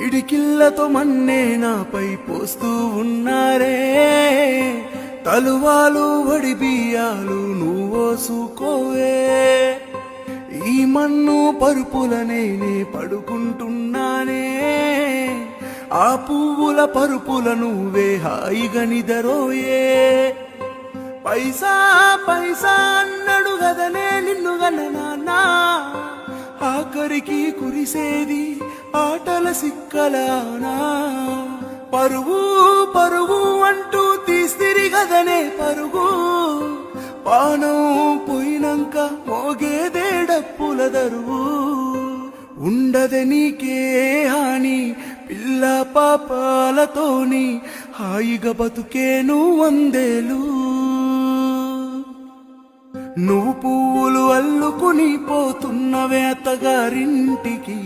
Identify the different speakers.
Speaker 1: పిడికిళ్లతో మన్నే నాపై పోస్తూ ఉన్నారే, తలువాలు వడి బియ్యాలు నువ్వోసుకోవే. ఈ మన్ను పరుపుల నేనే పడుకుంటున్నానే, ఆ పువ్వుల పరుపుల నువ్వే హాయిగా నిదరోయే. పైసా పైసా అన్నడు గదనే నిన్ను గన్న నాన్నా, ఆఖరికి కురిసేది ఆటల సిక్కలానా. పరువు పరువు అంటూ తీస్తిరి గదనే పరుగు, పానం పోయినంక మోగేదే డప్పుల దరువు. ఉండదే నీకే హాని పిల్ల పాపాలతోని, హాయిగా బతుకేను వందేలు. నువ్వు పువ్వులు అల్లుకుని పోతున్నవే అత్తగారింటికి,